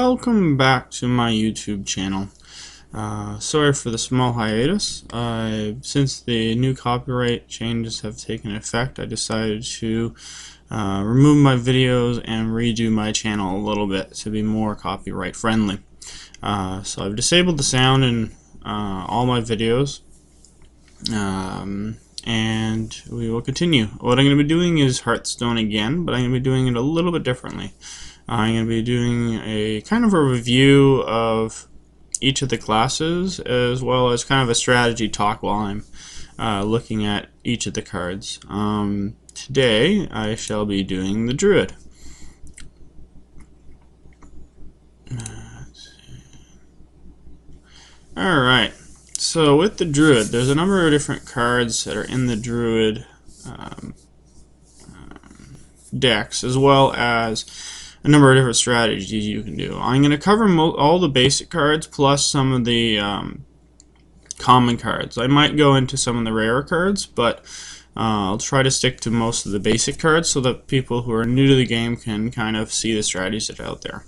welcome back to my YouTube channel. Sorry for the small hiatus. Since the new copyright changes have taken effect, I decided to remove my videos and redo my channel a little bit to be more copyright friendly. So I've disabled the sound in all my videos, and we will continue. What I'm going to be doing is Hearthstone again, but I'm going to be doing it a little bit differently. I'm going to be doing a kind of a review of each of the classes, as well as kind of a strategy talk while I'm looking at each of the cards. Today I shall be doing the Druid. Alright, so with the Druid, there's a number of different cards that are in the Druid decks, as well as a number of different strategies you can do. I'm going to cover all the basic cards plus some of the common cards. I might go into some of the rarer cards, but I'll try to stick to most of the basic cards so that people who are new to the game can kind of see the strategies that are out there.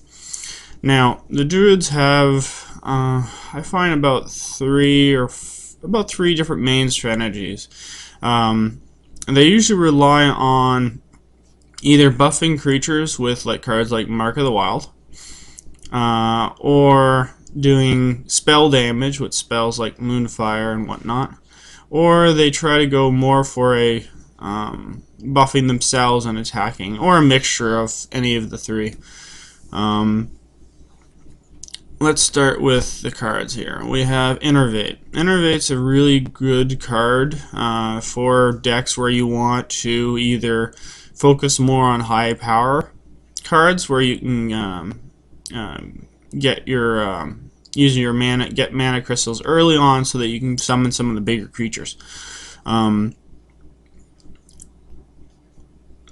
Now, the Druids have, I find about three different main strategies. They usually rely on either buffing creatures with cards like Mark of the Wild, or doing spell damage with spells like Moonfire and whatnot, or they try to go more for a buffing themselves and attacking, or a mixture of any of the three. Let's start with the cards here. We have Innervate. Innervate's a really good card for decks where you want to either focus more on high power cards, where you can get your using your mana crystals early on so that you can summon some of the bigger creatures.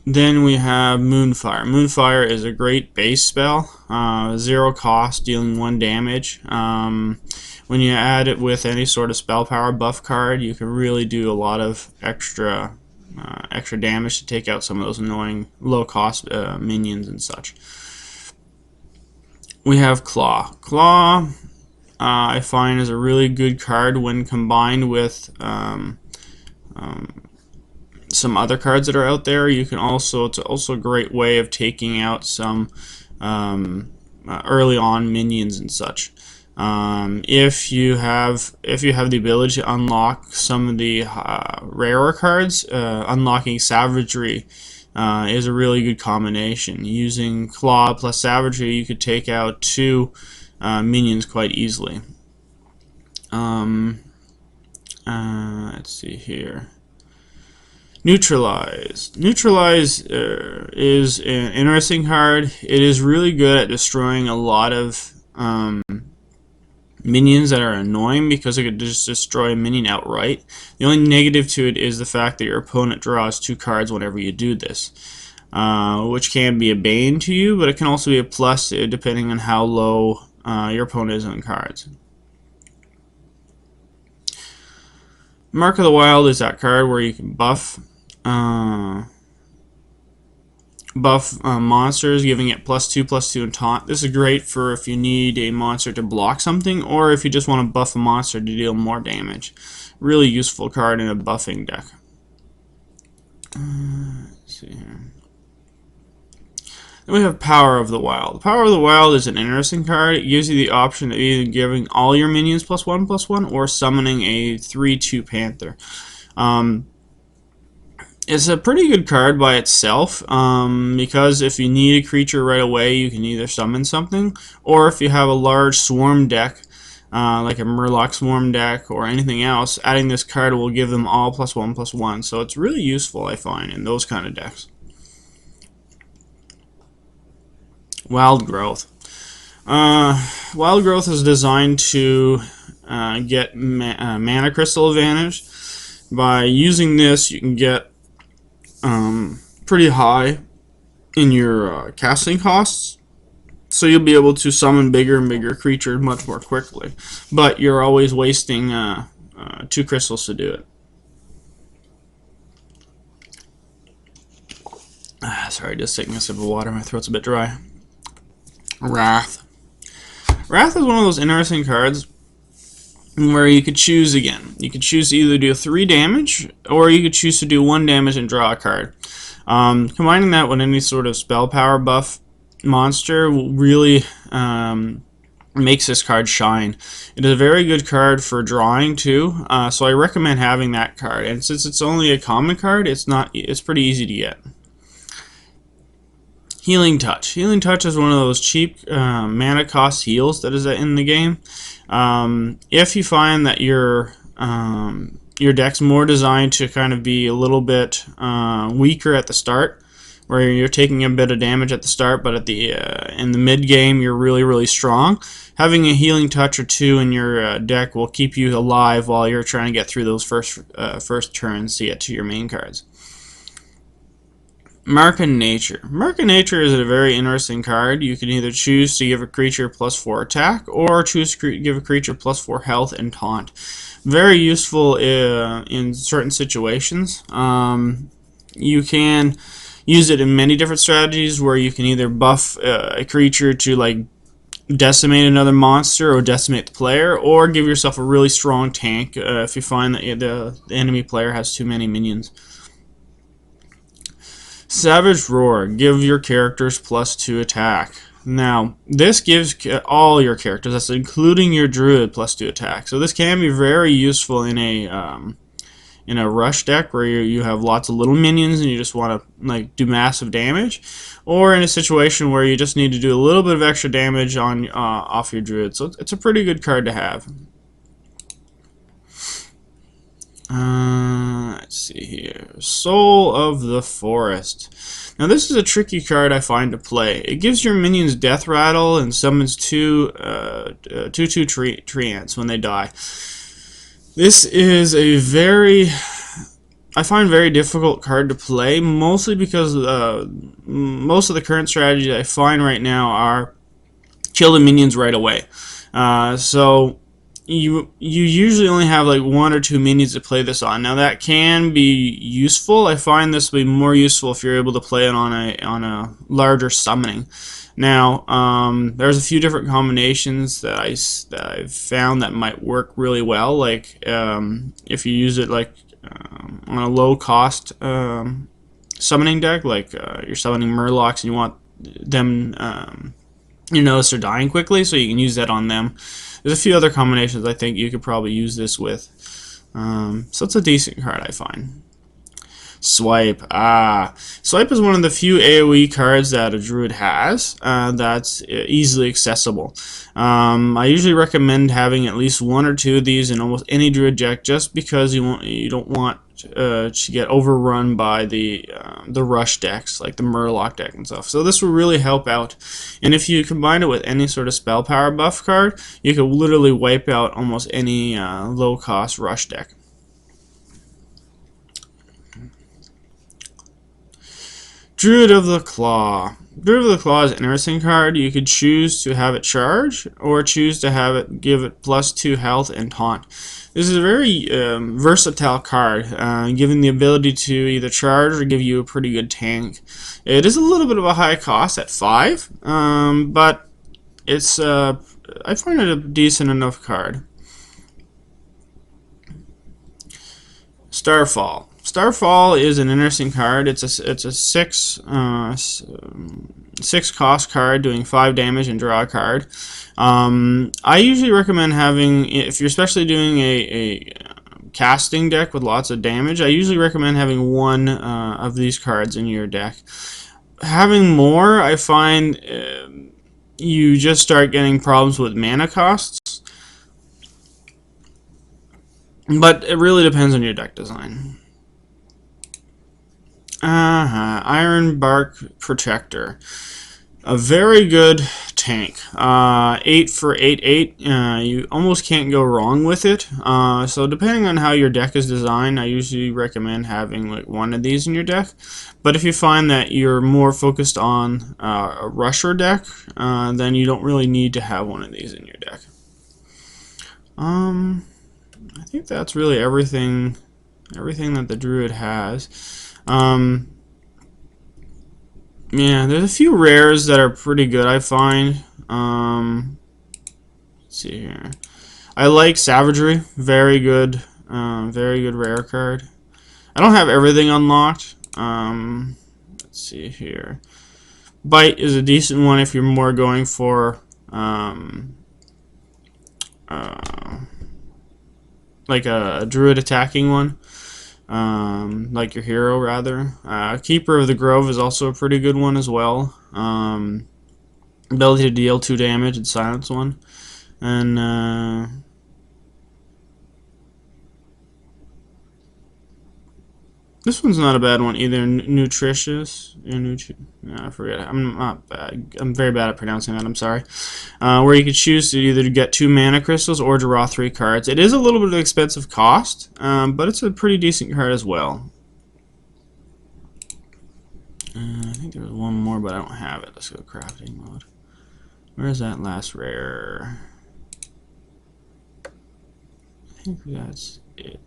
Then we have Moonfire. Moonfire is a great base spell, 0 cost, dealing 1 damage. When you add it with any sort of spell power buff card, you can really do a lot of extra damage to take out some of those annoying low cost minions and such. We have Claw. Claw, I find, is a really good card when combined with some other cards that are out there. It's also a great way of taking out some early on minions and such. If you have the ability to unlock some of the rarer cards, unlocking Savagery is a really good combination. Using Claw plus Savagery, you could take out 2 minions quite easily. Let's see here. Neutralize. Neutralize is an interesting card. It is really good at destroying a lot of minions that are annoying, because it could just destroy a minion outright. The only negative to it is the fact that your opponent draws 2 cards whenever you do this, which can be a bane to you, but it can also be a plus depending on how low your opponent is on cards. Mark of the Wild is that card where you can buff monsters, giving it +2/+2 and taunt. This is great for if you need a monster to block something, or if you just want to buff a monster to deal more damage. Really useful card in a buffing deck. Let's see here. Then we have Power of the Wild. Power of the Wild is an interesting card. It gives you the option of either giving all your minions +1/+1 or summoning a 3/2 Panther. It's a pretty good card by itself, because if you need a creature right away, you can either summon something, or if you have a large swarm deck, like a Murloc swarm deck or anything else, adding this card will give them all +1/+1. So it's really useful, I find, in those kind of decks. Wild Growth. Wild Growth is designed to get mana crystal advantage. By using this, you can get pretty high in your casting costs, so you'll be able to summon bigger and bigger creatures much more quickly, but you're always wasting 2 crystals to do it. Sorry, just taking a sip of water. My throat's a bit dry. Wrath. Wrath is one of those interesting cards where you could choose again. You could choose to either do 3 damage, or you could choose to do 1 damage and draw a card. Combining that with any sort of spell power buff monster will really makes this card shine. It is a very good card for drawing too, so I recommend having that card. And since it's only a common card, it's pretty easy to get. Healing Touch. Healing Touch is one of those cheap mana cost heals that is in the game. If you find that your deck's more designed to kind of be a little bit weaker at the start, where you're taking a bit of damage at the start, but at the in the mid game you're really strong, having a Healing Touch or 2 in your deck will keep you alive while you're trying to get through those first turns to get to your main cards. Mark of Nature. Mark of Nature is a very interesting card. You can either choose to give a creature +4 attack, or choose to give a creature +4 health and taunt. Very useful in certain situations. You can use it in many different strategies, where you can either buff a creature to like decimate another monster or decimate the player, or give yourself a really strong tank if you find that the enemy player has too many minions. Savage Roar. Give your characters +2 attack. Now, this gives all your characters, that's including your Druid, +2 attack. So this can be very useful in a rush deck where you have lots of little minions and you just want to like do massive damage, or in a situation where you just need to do a little bit of extra damage on off your Druid. So it's a pretty good card to have. Let's see here. Soul of the Forest. Now this is a tricky card I find to play. It gives your minions Death Rattle and summons 2/2 Treants when they die. This is a I find very difficult card to play, mostly because most of the current strategies I find right now are kill the minions right away. So you usually only have like 1 or 2 minions to play this on. Now that can be useful. I find this will be more useful if you're able to play it on a larger summoning. Now there's a few different combinations that I've found that might work really well. Like if you use it like on a low cost summoning deck, like you're summoning Murlocs and you want them you notice they're dying quickly, so you can use that on them. There's a few other combinations I think you could probably use this with. So it's a decent card, I find. Swipe. Swipe is one of the few AoE cards that a Druid has that's easily accessible. I usually recommend having at least 1 or 2 of these in almost any Druid deck, just because you don't want to get overrun by the rush decks like the Murloc deck and stuff. So this will really help out. And if you combine it with any sort of spell power buff card, you can literally wipe out almost any low cost rush deck. Druid of the Claw. Druid of the Claw is an interesting card. You could choose to have it charge, or choose to have it give it +2 health and taunt. This is a very versatile card, giving the ability to either charge or give you a pretty good tank. It is a little bit of a high cost at 5, but it's I find it a decent enough card. Starfall. Starfall is an interesting card. It's a 6 cost card doing 5 damage and draw a card. I usually recommend having, if you're especially doing a casting deck with lots of damage, I usually recommend having 1 of these cards in your deck. Having more, I find you just start getting problems with mana costs, but it really depends on your deck design. Iron Bark Protector. A very good tank. 8 for 8/8. You almost can't go wrong with it. So depending on how your deck is designed, I usually recommend having like 1 of these in your deck. But if you find that you're more focused on a rusher deck, then you don't really need to have 1 of these in your deck. I think that's really everything that the Druid has. Yeah, there's a few rares that are pretty good, I find. Let's see here. I like Savagery. Very good rare card. I don't have everything unlocked. Let's see here. Bite is a decent one if you're more going for like a Druid attacking one. Like your hero, rather. Keeper of the Grove is also a pretty good one as well. Ability to deal 2 damage and silence one. And this one's not a bad one either. Nutritious. I forget. I'm not bad. I'm very bad at pronouncing that. I'm sorry. Where you can choose to either get 2 mana crystals or draw 3 cards. It is a little bit of an expensive cost, but it's a pretty decent card as well. I think there was one more, but I don't have it. Let's go crafting mode. Where's that last rare? I think that's it.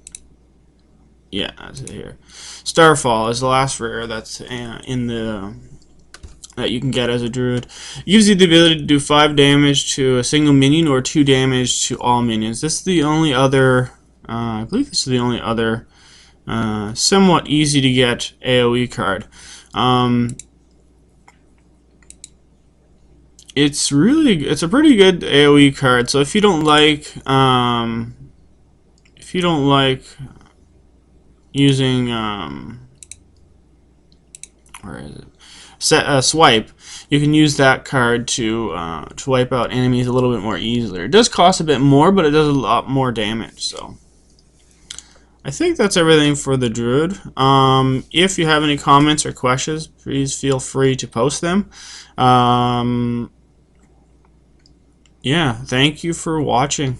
Yeah, that's it here. Starfall is the last rare that's in the that you can get as a druid. It gives you the ability to do 5 damage to a single minion or 2 damage to all minions. This is the only other. I believe this is the only other somewhat easy to get AOE card. It's a pretty good AOE card. So if you don't like using where is it? Swipe, you can use that card to wipe out enemies a little bit more easily. It does cost a bit more, but it does a lot more damage. So I think that's everything for the Druid. If you have any comments or questions, please feel free to post them. Yeah, thank you for watching.